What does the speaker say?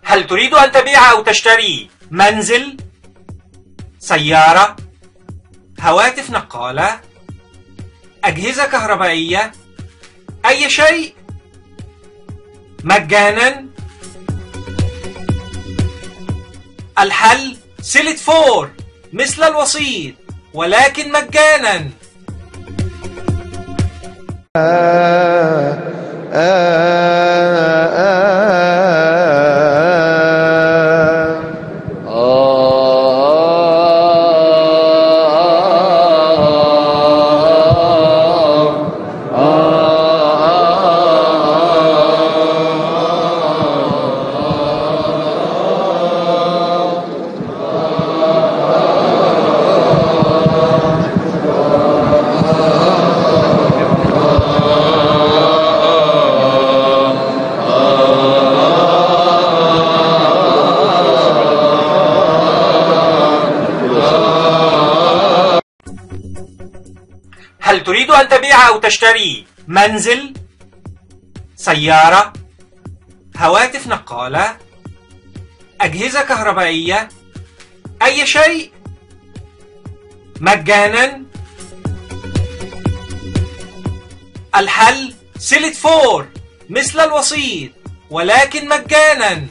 هل تريد أن تبيع أو تشتري منزل، سيارة، هواتف نقالة، أجهزة كهربائية، أي شيء مجانا؟ الحل سيلت فور مثل الوسيط ولكن مجانا. هل تريد أن تبيع أو تشتري منزل، سيارة، هواتف نقالة، أجهزة كهربائية، أي شيء مجانا؟ الحل سيلت فور مثل الوسيط ولكن مجانا.